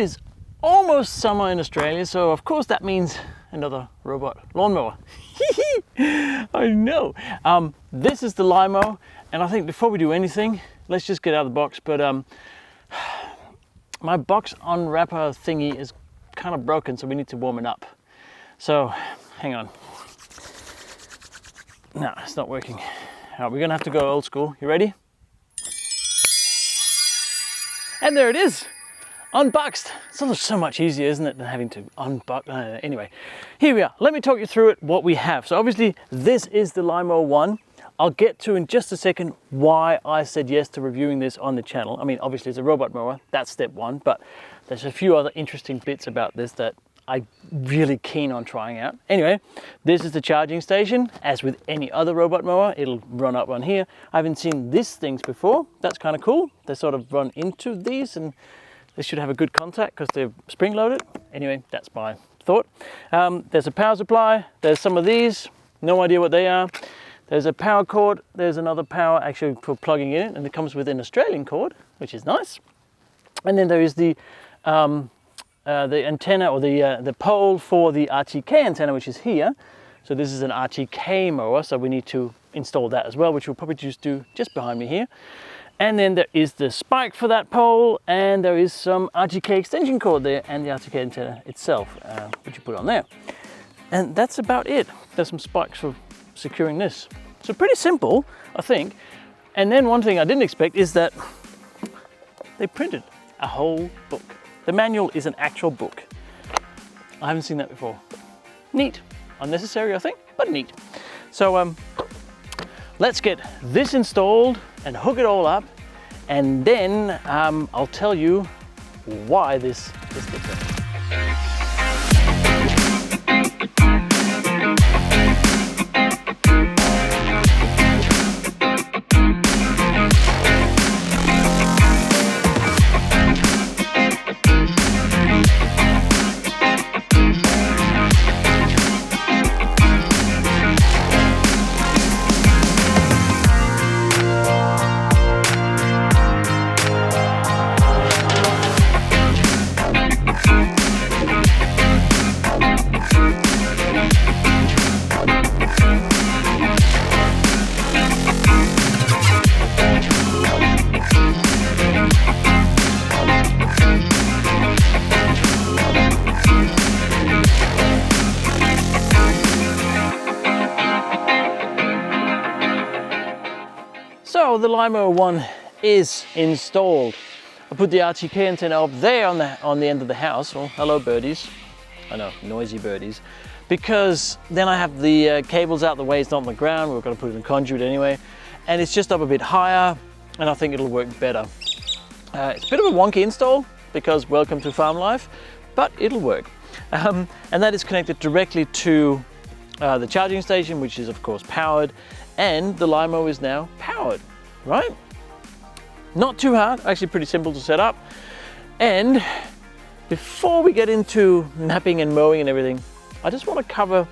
is almost summer in Australia, so of course that means another robot lawnmower. I know. This is the Lymow, and I think before we do anything, let's just get out of the box. But my box unwrapper thingy is kind of broken, so we need to warm it up. So hang on. No, it's not working. All right, we're gonna have to go old school. You ready? And there it is, unboxed. It's so much easier, isn't it, than having to unbox. Anyway, here we are. Let me talk you through it, what we have. So obviously this is the Lymow One. I'll get to in just a second why I said yes to reviewing this on the channel. I mean, obviously it's a robot mower, that's step one, but there's a few other interesting bits about this that I'm really keen on trying out. Anyway, this is the charging station. As with any other robot mower, it'll run up on here. I haven't seen these things before. That's kind of cool. They sort of run into these and they should have a good contact because they're spring loaded. Anyway, that's my thought. There's a power supply. There's some of these, no idea what they are. There's a power cord. There's another power actually for plugging in it, and it comes with an Australian cord, which is nice. And then there is the antenna, or the pole for the RTK antenna, which is here. So this is an RTK mower, so we need to install that as well, which we'll probably just do just behind me here. And then there is the spike for that pole, and there is some RTK extension cord there, and the RTK antenna itself, which you put on there. And that's about it. There's some spikes for securing this. So pretty simple, I think. And then one thing I didn't expect is that they printed a whole book. The manual is an actual book. I haven't seen that before. Neat. Unnecessary, I think, but neat. So let's get this installed and hook it all up, and then I'll tell you why this is different. So the Lymow One is installed. I put the RTK antenna up there on the end of the house. Well, hello birdies. I know, noisy birdies. Because then I have the cables out the way, it's not on the ground. We're going to put it in conduit anyway. And it's just up a bit higher, and I think it'll work better. It's a bit of a wonky install because welcome to farm life, but it'll work. And that is connected directly to the charging station, which is of course powered, and the Lymow is now powered, right? Not too hard, actually pretty simple to set up. And before we get into mapping and mowing and everything, I just want to cover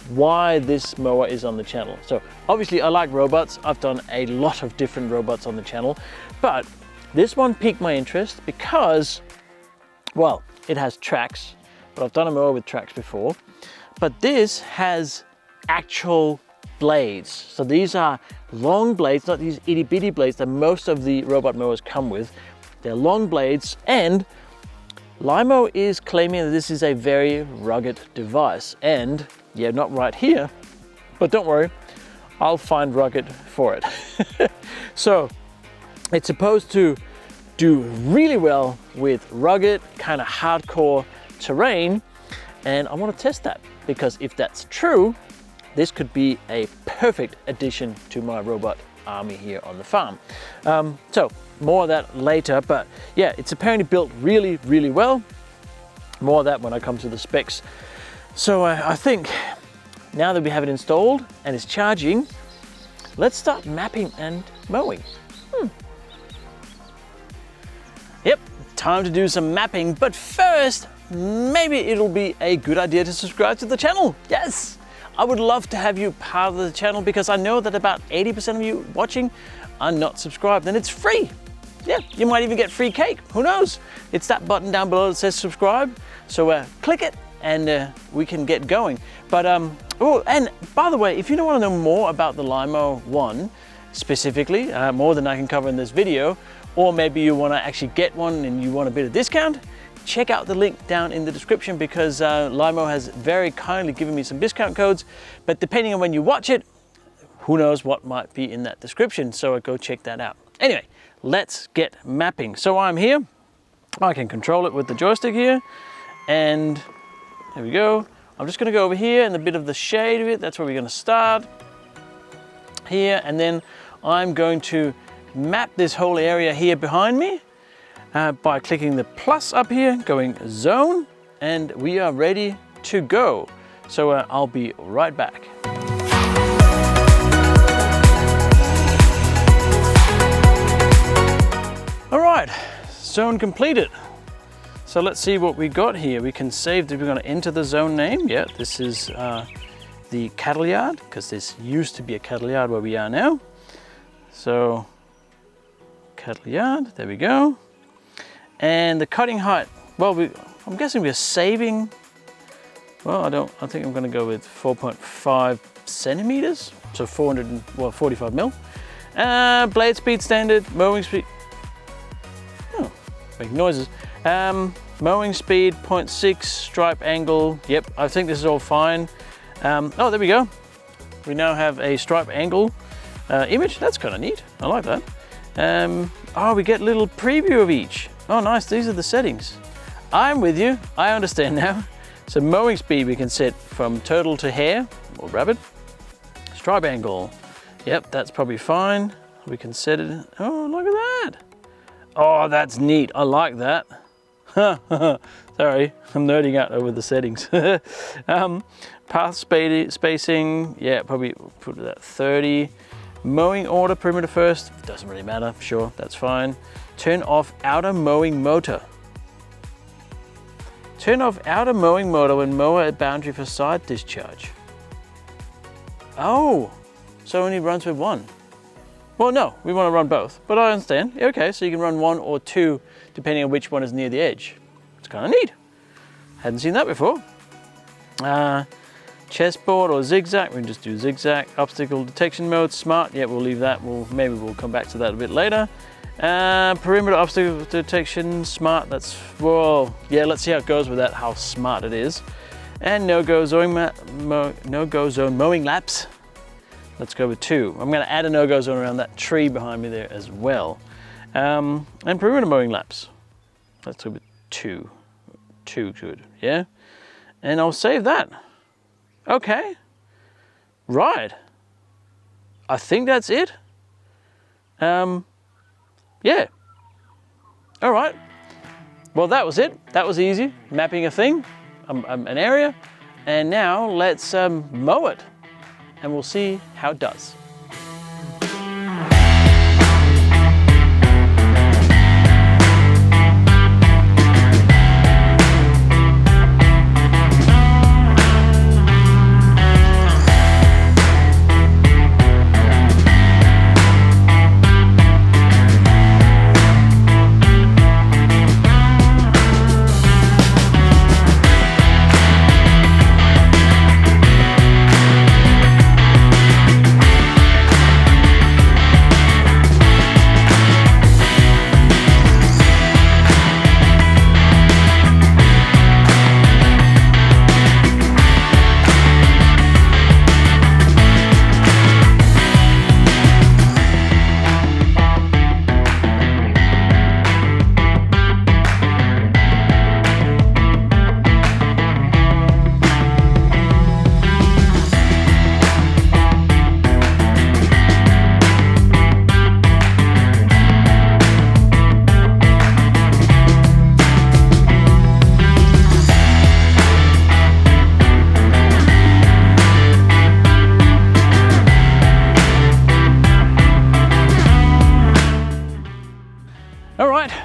why this mower is on the channel. So obviously I like robots. I've done a lot of different robots on the channel, but this one piqued my interest because, well, it has tracks, but I've done a mower with tracks before, but this has actual blades. So these are long blades, not these itty bitty blades that most of the robot mowers come with. They're long blades, and Lymow is claiming that this is a very rugged device. And yeah, not right here, but don't worry, I'll find rugged for it. So it's supposed to do really well with rugged, kind of hardcore terrain. And I want to test that, because if that's true, this could be a perfect addition to my robot army here on the farm. So more of that later, but yeah, it's apparently built really, really well. More of that when I come to the specs. So I think now that we have it installed and it's charging, let's start mapping and mowing. Yep, time to do some mapping, but first, maybe it'll be a good idea to subscribe to the channel. Yes! I would love to have you part of the channel, because I know that about 80% of you watching are not subscribed, and it's free. yeah, you might even get free cake. Who knows? It's that button down below that says subscribe. So click it and we can get going. But oh, and by the way, if you don't want to know more about the Lymow One specifically, more than I can cover in this video, or maybe you want to actually get one and you want a bit of discount, check out the link down in the description, because Lymow has very kindly given me some discount codes. But depending on when you watch it, who knows what might be in that description. So go check that out. Anyway, let's get mapping. So I'm here. I can control it with the joystick here, and there we go. I'm just going to go over here in a bit of the shade of it. That's where we're going to start here, and then I'm going to map this whole area here behind me by clicking the plus up here, going zone, and we are ready to go. So I'll be right back. All right, zone completed. So let's see what we got here. We can save that we're going to enter the zone name. Yeah, this is the cattle yard, because this used to be a cattle yard where we are now. So cattle yard, there we go. And the cutting height, well, I'm guessing we're saving, well, I think I'm going to go with 4.5 centimeters, so 45 mil. Blade speed standard, mowing speed, oh, making noises. Mowing speed 0.6, stripe angle, yep, I think this is all fine. Oh, there we go. We now have a stripe angle image. That's kind of neat. I like that. Oh, we get a little preview of each. Oh, nice. These are the settings. I'm with you. I understand now. So mowing speed we can set from turtle to hare or rabbit. Stripe angle. Yep, that's probably fine. We can set it. Oh, look at that. Oh, that's neat. I like that. Sorry, I'm nerding out over the settings. Path spacing, yeah, probably put it at 30. Mowing order, perimeter first, doesn't really matter, sure, that's fine. Turn off outer mowing motor. Turn off outer mowing motor when mower at boundary for side discharge. Oh, so only runs with one. Well, no, we want to run both, but I understand. Okay, so you can run one or two depending on which one is near the edge. It's kind of neat. Hadn't seen that before. Chessboard or zigzag, we can just do zigzag. Obstacle detection mode, smart, yeah, we'll leave that. Maybe we'll come back to that a bit later. Perimeter obstacle detection, smart, that's, well, yeah, let's see how it goes with that, how smart it is. And no-go zone mowing laps. Let's go with 2. I'm going to add a no-go zone around that tree behind me there as well. And perimeter mowing laps. Let's go with 2. 2 good, yeah? And I'll save that. Okay. Right. I think that's it. Yeah. All right. Well, that was it. That was easy. Mapping a thing, an area. And now let's mow it. And we'll see how it does.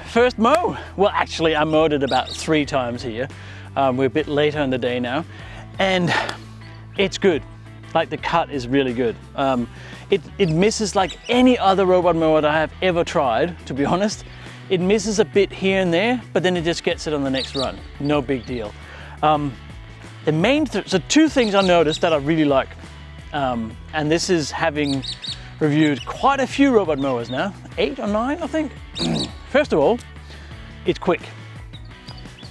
First mow. Well, actually I mowed it about 3 times here. We're a bit later in the day now, and it's good. Like the cut is really good. It misses like any other robot mower that I have ever tried, to be honest. It misses a bit here and there, but then it just gets it on the next run. No big deal. So two things I noticed that I really like, and this is having reviewed quite a few robot mowers now, 8 or 9 I think. First of all, it's quick.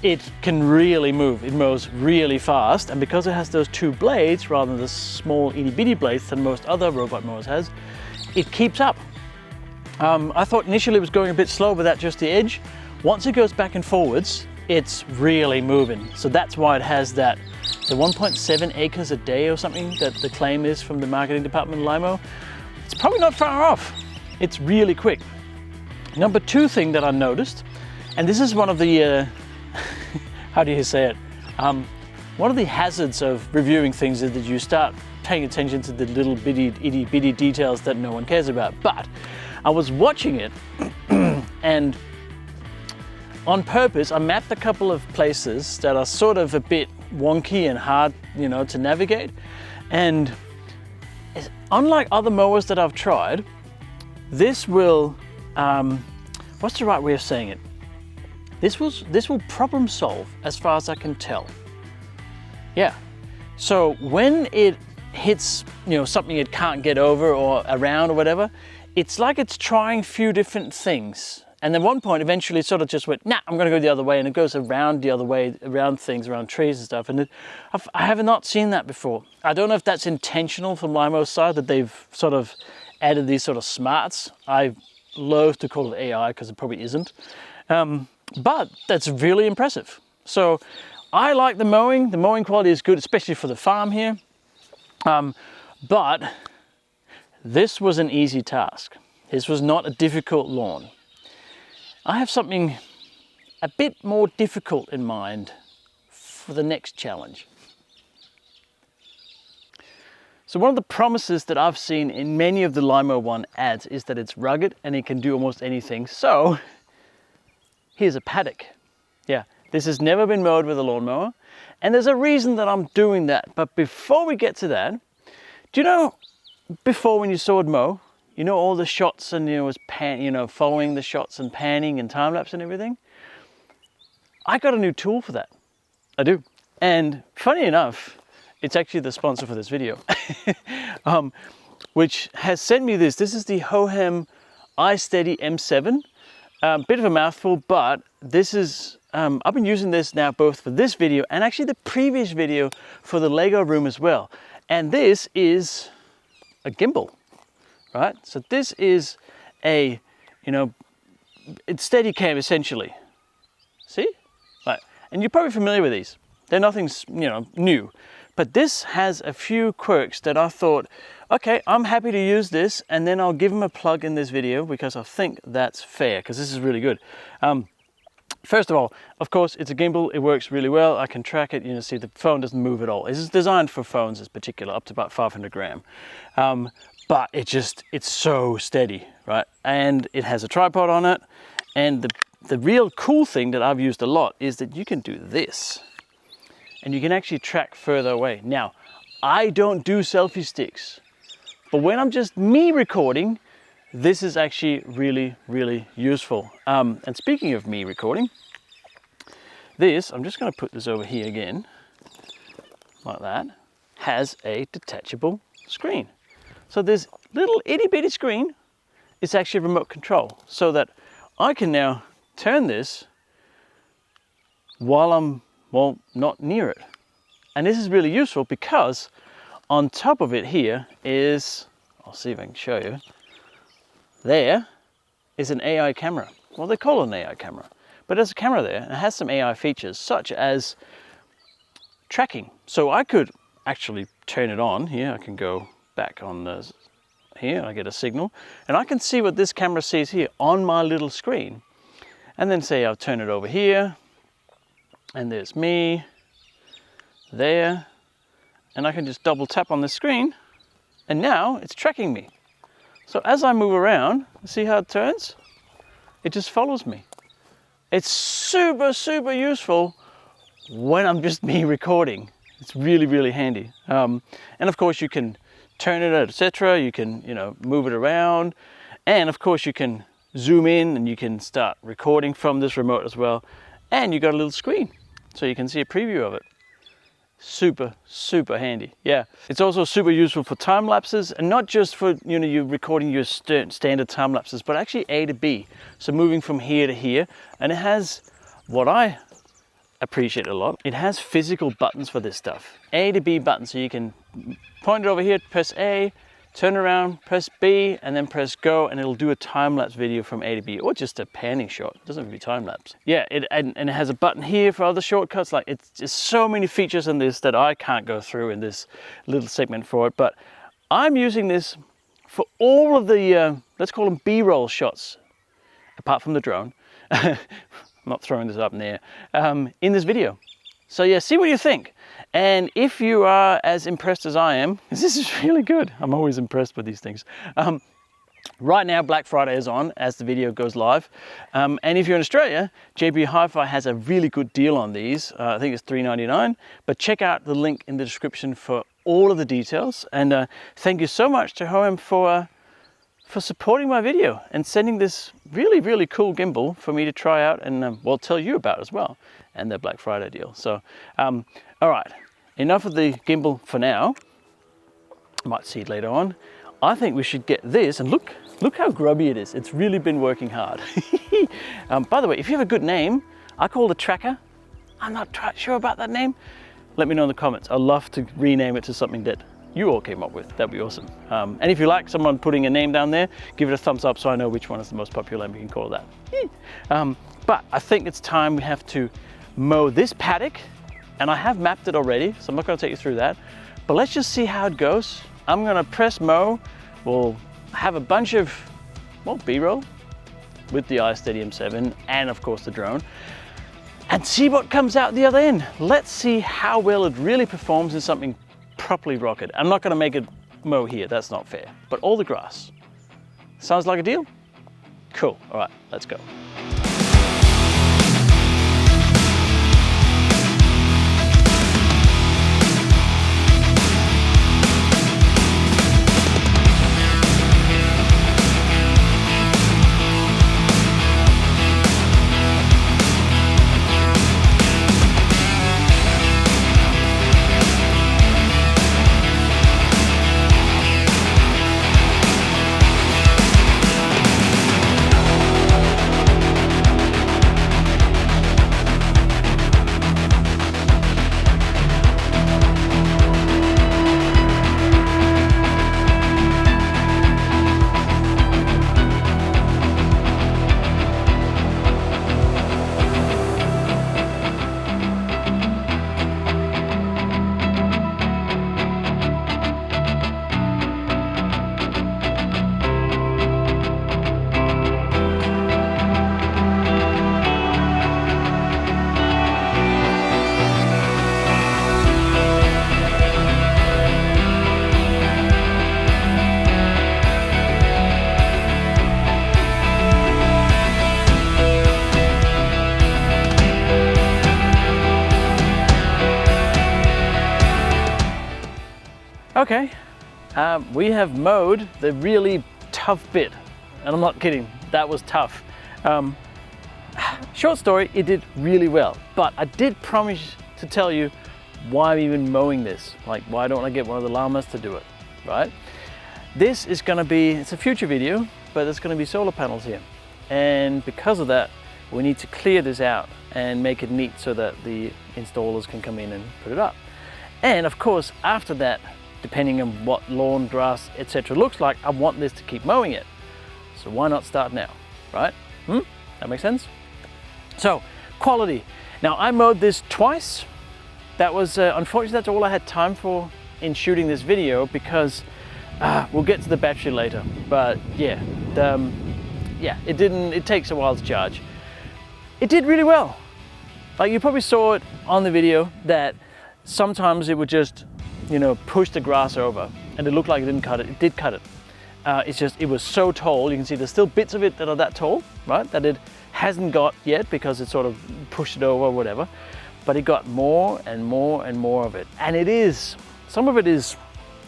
It can really move, it mows really fast, and because it has those 2 blades rather than the small itty bitty blades that most other robot mowers has, it keeps up. I thought initially it was going a bit slow, but that's just the edge. Once it goes back and forwards, it's really moving. So that's why it has the 1.7 acres a day or something that the claim is from the marketing department of Lymow. It's probably not far off. It's really quick. Number 2 thing that I noticed, and this is one of the, how do you say it? One of the hazards of reviewing things is that you start paying attention to the little itty bitty details that no one cares about. But I was watching it and on purpose, I mapped a couple of places that are sort of a bit wonky and hard, you know, to navigate. And unlike other mowers that I've tried, this will, what's the right way of saying it? This will problem solve as far as I can tell. Yeah. So when it hits, you know, something it can't get over or around or whatever, it's like it's trying a few different things. And then one point, eventually it sort of just went, nah, I'm gonna go the other way, and it goes around the other way, around things, around trees and stuff. And I have not seen that before. I don't know if that's intentional from Lymow's side, that they've sort of added these sort of smarts. I loathe to call it AI because it probably isn't. But that's really impressive. So I like the mowing. The mowing quality is good, especially for the farm here. But this was an easy task. This was not a difficult lawn. I have something a bit more difficult in mind for the next challenge. So one of the promises that I've seen in many of the Lymow One ads is that it's rugged and it can do almost anything. So here's a paddock. Yeah, this has never been mowed with a lawnmower, and there's a reason that I'm doing that. But before we get to that, do you know, before when you saw it mow, you know, all the shots and, you know, following the shots and panning and time lapse and everything? I got a new tool for that. I do. And funny enough, it's actually the sponsor for this video, which has sent me this. This is the Hohem iSteady M7. Bit of a mouthful, but this is, I've been using this now both for this video and actually the previous video for the Lego room as well. And this is a gimbal, right? So this is a, you know, it's steady cam essentially. See? Right. And you're probably familiar with these. They're nothing, you know, new. But this has a few quirks that I thought, okay, I'm happy to use this, and then I'll give them a plug in this video because I think that's fair, because this is really good. First of all, of course, it's a gimbal. It works really well. I can track it. You know, see the phone doesn't move at all. This is designed for phones in particular, up to about 500 gram. But it's so steady, right? And it has a tripod on it. And the real cool thing that I've used a lot is that you can do this. And you can actually track further away. Now, I don't do selfie sticks, but when I'm just me recording, this is actually really, really useful. And speaking of me recording, this, I'm just gonna put this over here again, like that, has a detachable screen. So this little itty bitty screen is actually remote control, so that I can now turn this while I'm, well, not near it. And this is really useful because on top of it here is, I'll see if I can show you, there is an AI camera. Well, they call it an AI camera, but there's a camera there and it has some AI features such as tracking. So I could actually turn it on here. I can go back on the, here, I get a signal, and I can see what this camera sees here on my little screen. And then say I'll turn it over here, and there's me there, and I can just double tap on the screen, and now it's tracking me. So as I move around, see how it turns? It just follows me. It's super, super useful when I'm just me recording. It's really, really handy. And of course you can turn it, etc. You can, you know, move it around. And of course you can zoom in and you can start recording from this remote as well. And you got a little screen so you can see a preview of it. Super, super handy. Yeah, it's also super useful for time lapses, and not just for, you know, you recording your standard time lapses, but actually A to B. So moving from here to here. And it has what I appreciate a lot. It has physical buttons for this stuff. A to B buttons, so you can point it over here, press A, turn around, press B, and then press go, and it'll do a time-lapse video from A to B, or just a panning shot. It doesn't have to be time-lapse. Yeah, and it has a button here for other shortcuts. Like, it's just so many features in this that I can't go through in this little segment for it, but I'm using this for all of the, let's call them B-roll shots, apart from the drone. I'm not throwing this up in the air, in this video. So yeah, see what you think. And if you are as impressed as I am, because this is really good. I'm always impressed with these things. Right now, Black Friday is on as the video goes live. And if you're in Australia, JB Hi-Fi has a really good deal on these. I think it's $3.99, but check out the link in the description for all of the details. And thank you so much to Hohem for supporting my video and sending this really, really cool gimbal for me to try out and well, tell you about as well, and their Black Friday deal. So, all right, enough of the gimbal for now. I might see it later on. I think we should get this, and look how grubby it is. It's really been working hard. By the way, if you have a good name, I call the tracker. I'm not sure about that name. Let me know in the comments. I'd love to rename it to something that you all came up with. That'd be awesome. And if you like someone putting a name down there, give it a thumbs up so I know which one is the most popular and we can call it that. But I think it's time we have to mow this paddock, and I have mapped it already, so I'm not going to take you through that. But let's just see how it goes. I'm going to press mow. We'll have a bunch of, well, B-roll with the iSteady M7 and of course the drone, and see what comes out the other end. Let's see how well it really performs in something properly rocket. I'm not going to make it mow here, that's not fair, but all the grass. Sounds like a deal? Cool. All right, let's go. Okay, we have mowed the really tough bit, and I'm not kidding, that was tough. Short story, it did really well, but I did promise to tell you why I'm even mowing this. Like, why don't I get one of the llamas to do it, right? This is gonna be, it's a future video, but there's gonna be solar panels here. And because of that, we need to clear this out and make it neat so that the installers can come in and put it up. And of course, after that, depending on what lawn, grass, etc. looks like, I want this to keep mowing it. So why not start now, right? That makes sense? So, quality. Now, I mowed this twice. That was, unfortunately, that's all I had time for in shooting this video, because we'll get to the battery later. But yeah, it takes a while to charge. It did really well. Like, you probably saw it on the video that sometimes it would just, you know, push the grass over, and it looked like it didn't cut it. It did cut it. It's just, it was so tall. You can see there's still bits of it that are that tall, right? That it hasn't got yet because it sort of pushed it over or whatever. but it got more and more and more of it. And it is, some of it is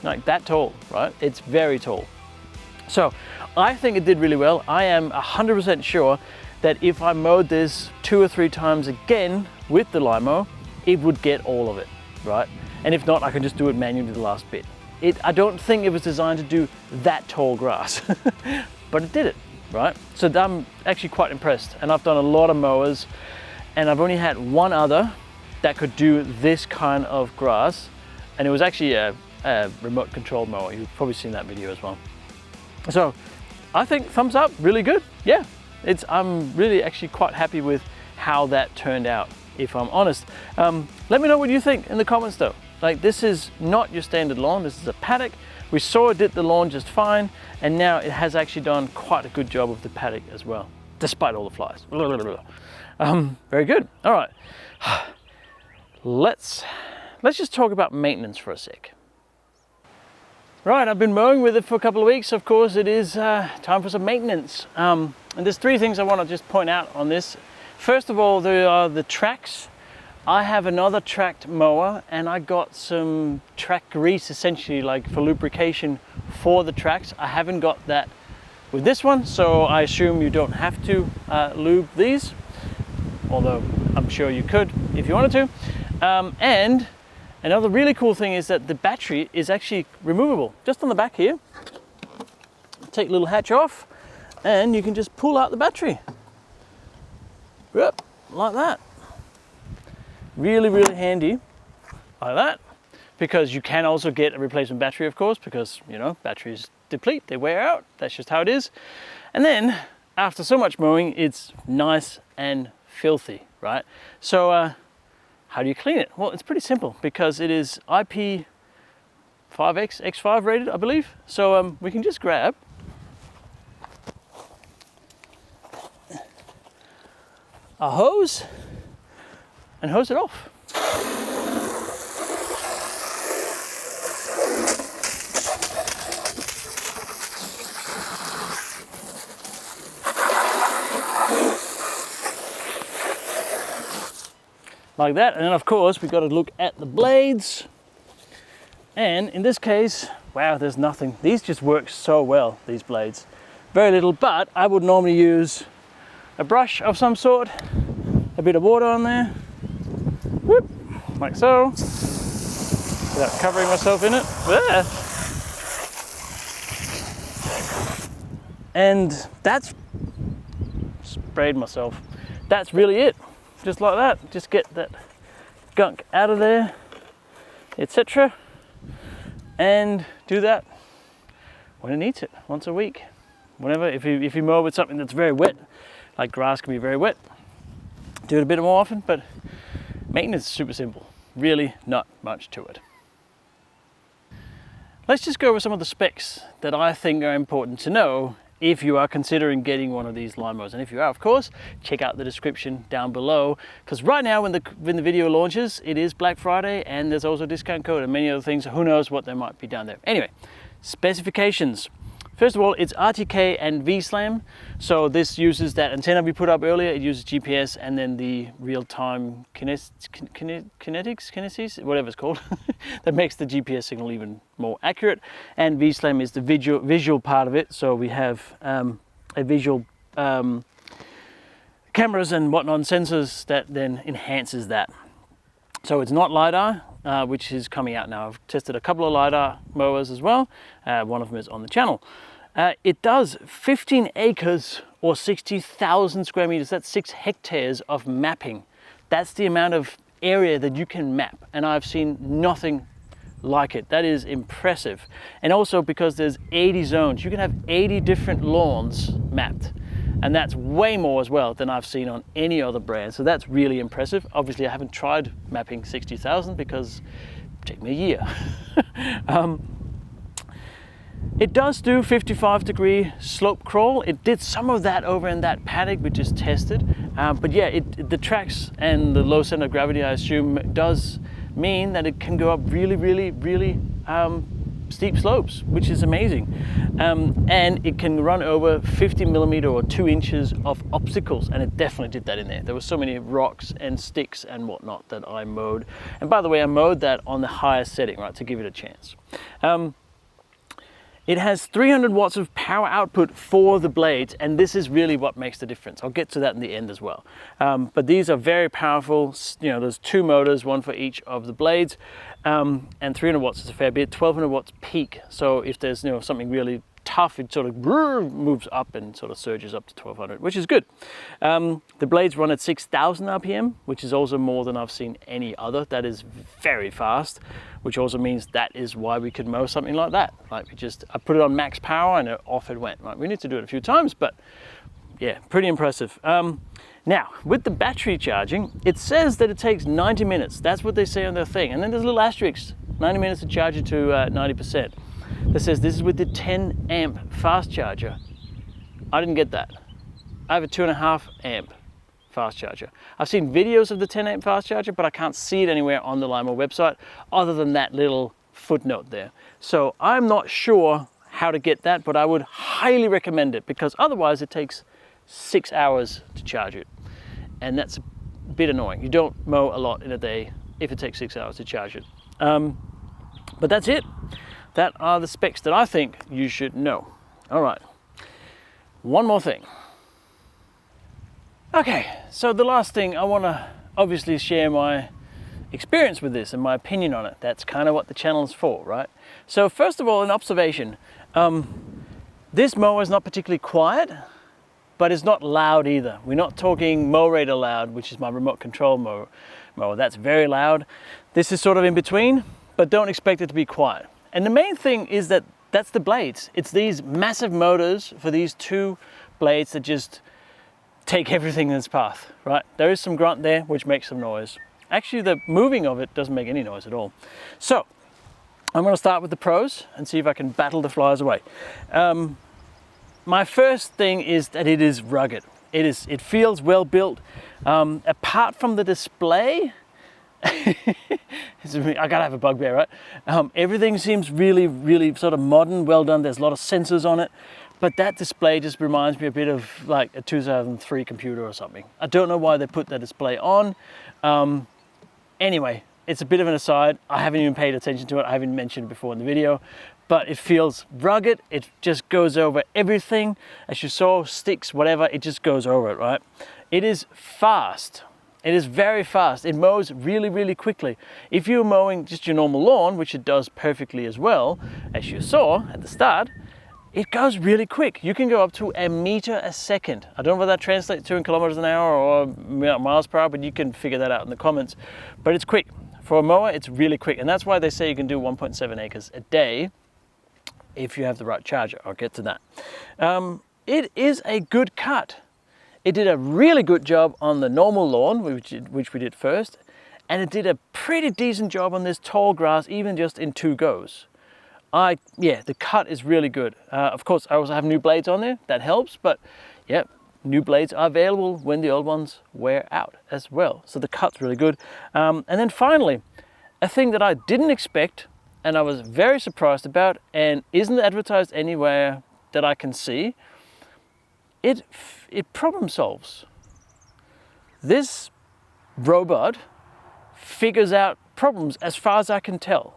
like that tall, right? It's very tall. So I think it did really well. I am 100% sure that if I mowed this 2 or 3 times again with the Lymow, it would get all of it, right? And if not, I can just do it manually the last bit. I don't think it was designed to do that tall grass, but it did it, right? So I'm actually quite impressed. And I've done a lot of mowers, and I've only had one other that could do this kind of grass. And it was actually a remote controlled mower. You've probably seen that video as well. So I think thumbs up, really good. Yeah, I'm really actually quite happy with how that turned out, if I'm honest. Let me know what you think in the comments though. Like, this is not your standard lawn, this is a paddock. We saw it did the lawn just fine, and now it has actually done quite a good job of the paddock as well, despite all the flies. Very good. All right, let's just talk about maintenance for a sec. Right, I've been mowing with it for a couple of weeks. Of course, it is time for some maintenance. And there's 3 things I want to just point out on this. First of all, there are the tracks. I have another tracked mower, and I got some track grease, essentially like for lubrication for the tracks. I haven't got that with this one, so I assume you don't have to lube these, although I'm sure you could if you wanted to. And another really cool thing is that the battery is actually removable. Just on the back here, take a little hatch off, and you can just pull out the battery. Yep, like that. Really, really handy, like that, because you can also get a replacement battery, of course, because, you know, batteries deplete, they wear out. That's just how it is. And then after so much mowing, it's nice and filthy, right? So how do you clean it? Well, it's pretty simple, because it is IP5X X5 rated, I believe. So we can just grab a hose and hose it off. Like that. And then of course we've got to look at the blades, and in this case, wow, there's nothing. These just work so well, these blades. Very little, but I would normally use a brush of some sort, a bit of water on there, whoop, like so, without covering myself in it. There. And that's, sprayed myself. That's really it. Just like that. Just get that gunk out of there, etc. And do that when it needs it, once a week. Whenever, if you mow with something that's very wet, like grass can be very wet, do it a bit more often, but maintenance is super simple. Really not much to it. Let's just go over some of the specs that I think are important to know if you are considering getting one of these Lymows. And if you are, of course, check out the description down below, because right now when the video launches, it is Black Friday, and there's also a discount code and many other things. Who knows what there might be down there. Anyway, specifications. First of all, it's RTK and V-SLAM. So this uses that antenna we put up earlier. It uses GPS and then the real-time kinesies, whatever it's called, that makes the GPS signal even more accurate. And V-SLAM is the visual part of it. So we have a visual cameras and whatnot, and sensors that then enhances that. So it's not LiDAR, which is coming out now. I've tested a couple of LiDAR mowers as well. One of them is on the channel. It does 15 acres or 60,000 square meters. That's 6 hectares of mapping. That's the amount of area that you can map. And I've seen nothing like it. That is impressive. And also because there's 80 zones, you can have 80 different lawns mapped. And that's way more as well than I've seen on any other brand. So that's really impressive. Obviously, I haven't tried mapping 60,000 because it took me a year. It does do 55-degree slope crawl. It did some of that over in that paddock we just tested. But yeah, the tracks and the low center of gravity, I assume, does mean that it can go up really, really, really steep slopes, which is amazing. And it can run over 50mm or 2 inches of obstacles, and it definitely did that in there. There were so many rocks and sticks and whatnot that I mowed. And by the way, I mowed that on the highest setting, right, to give it a chance. It has 300 watts of power output for the blades, and this is really what makes the difference. I'll get to that in the end as well. But these are very powerful. You know, there's 2 motors, 1 for each of the blades, and 300 watts is a fair bit. 1200 watts peak. So if there's, you know, something really tough, it sort of moves up and sort of surges up to 1200, which is good. The blades run at 6,000 RPM, which is also more than I've seen any other. That is very fast, which also means that is why we could mow something like that. Like I put it on max power and off it went. Like, we need to do it a few times, but yeah, pretty impressive. Now, with the battery charging, it says that it takes 90 minutes. That's what they say on their thing. And then there's a little asterisk, 90 minutes to charge it to 90%. That says this is with the 10 amp fast charger. I didn't get that. I have a 2.5 amp fast charger. I've seen videos of the 10 amp fast charger, but I can't see it anywhere on the Lymow website other than that little footnote there. So I'm not sure how to get that, but I would highly recommend it, because otherwise it takes 6 hours to charge it. And that's a bit annoying. You don't mow a lot in a day if it takes 6 hours to charge it. But that's it. That are the specs that I think you should know. All right, one more thing. Okay, so the last thing, I want to obviously share my experience with this and my opinion on it. That's kind of what the channel is for, right? So first of all, an observation. This mower is not particularly quiet, but it's not loud either. We're not talking mow radar loud, which is my remote control mower. That's very loud. This is sort of in between, but don't expect it to be quiet. And the main thing is that that's the blades. It's these massive motors for these 2 blades that just take everything in its path, right? There is some grunt there, which makes some noise. Actually, the moving of it doesn't make any noise at all. So I'm going to start with the pros and see if I can battle the flies away. My first thing is that it is rugged. It feels well built. Apart from the display, I gotta have a bugbear, right? Everything seems really, really sort of modern, well done. There's a lot of sensors on it, but that display just reminds me a bit of like a 2003 computer or something. I don't know why they put that display on. Anyway, it's a bit of an aside. I haven't even paid attention to it. I haven't mentioned it before in the video, but it feels rugged. It just goes over everything. As you saw, sticks, whatever, it just goes over it, right? It is fast. It is very fast. It mows really, really quickly. If you're mowing just your normal lawn, which it does perfectly as well, as you saw at the start, it goes really quick. You can go up to 1 meter a second. I don't know what that translates to in kilometers an hour or miles per hour, but you can figure that out in the comments. But it's quick. For a mower, it's really quick. And that's why they say you can do 1.7 acres a day if you have the right charger. I'll get to that. It is a good cut. It did a really good job on the normal lawn, which we did first, and it did a pretty decent job on this tall grass, even just in 2 goes. Yeah, the cut is really good. Of course, I also have new blades on there. That helps, but yeah, new blades are available when the old ones wear out as well. So the cut's really good. And then finally, a thing that I didn't expect, and I was very surprised about, and isn't advertised anywhere that I can see, it problem solves. This robot figures out problems as far as I can tell.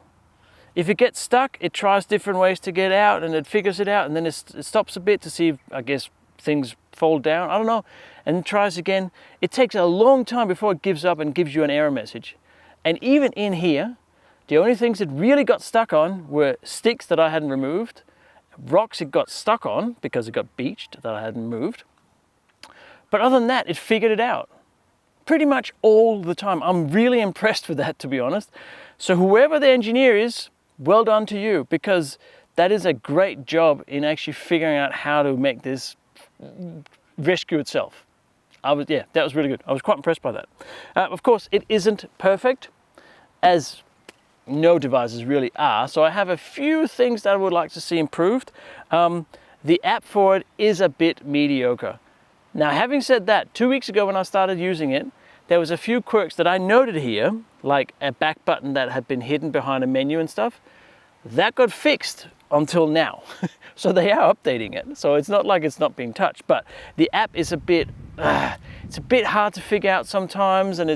If it gets stuck, it tries different ways to get out, and it figures it out, and then it stops a bit to see if, I guess, things fall down, I don't know, and tries again. It takes a long time before it gives up and gives you an error message. And even in here, the only things it really got stuck on were sticks that I hadn't removed, rocks it got stuck on because it got beached that I hadn't moved. But other than that, it figured it out pretty much all the time. I'm really impressed with that, to be honest. So whoever the engineer is, well done to you, because that is a great job in actually figuring out how to make this rescue itself. Yeah, that was really good. I was quite impressed by that. Of course, it isn't perfect, as no devices really are. So I have a few things that I would like to see improved. The app for it is a bit mediocre. Now, having said that, 2 weeks ago when I started using it, there was a few quirks that I noted here, like a back button that had been hidden behind a menu and stuff. That got fixed until now. So they are updating it. So it's not like it's not being touched, but the app is it's a bit hard to figure out sometimes, and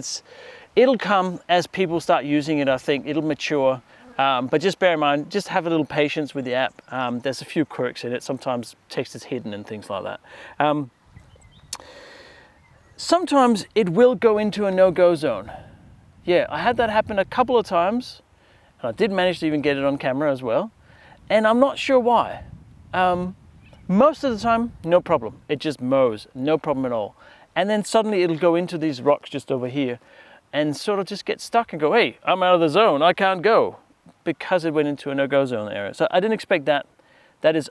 it'll come as people start using it. I think it'll mature, but just bear in mind, just have a little patience with the app. There's a few quirks in it. Sometimes text is hidden and things like that. Sometimes it will go into a no-go zone. Yeah, I had that happen a couple of times, and I did manage to even get it on camera as well, and I'm not sure why. Most of the time, no problem. It just mows, no problem at all. And then suddenly it'll go into these rocks just over here and sort of just get stuck and go, hey, I'm out of the zone, I can't go, because it went into a no-go zone area. So I didn't expect that. That is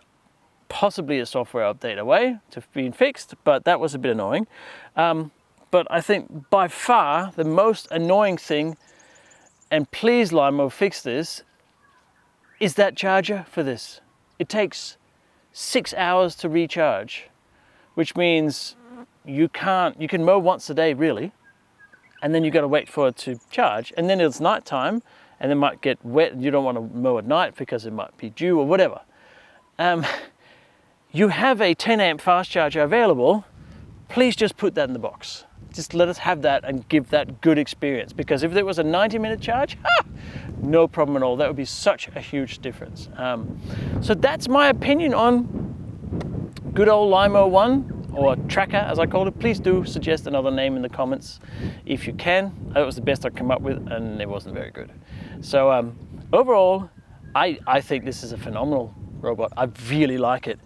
possibly a software update away to being fixed, but that was a bit annoying. But I think by far the most annoying thing, and please Lymow fix this, is that charger for this. It takes 6 hours to recharge, which means you can mow once a day really, and then you got to wait for it to charge, and then it's night time and it might get wet and you don't want to mow at night because it might be dew or whatever. You have a 10 amp fast charger available, please just put that in the box. Just let us have that and give that good experience, because if there was a 90-minute charge, no problem at all. That would be such a huge difference. So that's my opinion on good old Lymow One, or Tracker as I called it. Please do suggest another name in the comments if you can. That was the best I came up with, and it wasn't very good. So overall, I think this is a phenomenal robot. I really like it.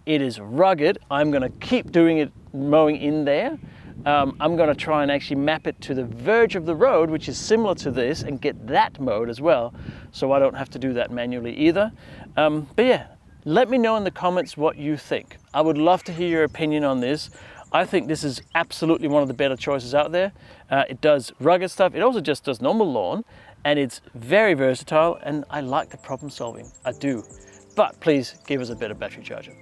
It is rugged. I'm going to keep doing it, mowing in there. I'm going to try and actually map it to the verge of the road, which is similar to this, and get that mowed as well, so I don't have to do that manually either. But yeah, let me know in the comments what you think. I would love to hear your opinion on this. I think this is absolutely one of the better choices out there. It does rugged stuff. It also just does normal lawn, and it's very versatile, and I like the problem solving. I do. But please give us a better battery charger.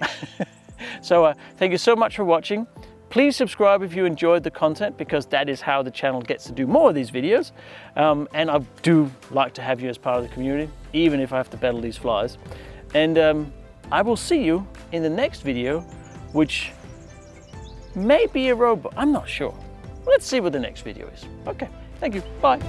So thank you so much for watching. Please subscribe if you enjoyed the content, because that is how the channel gets to do more of these videos. And I do like to have you as part of the community, even if I have to battle these flies. And I will see you in the next video, which may be a robot. I'm not sure. Let's see what the next video is. Okay, thank you. Bye.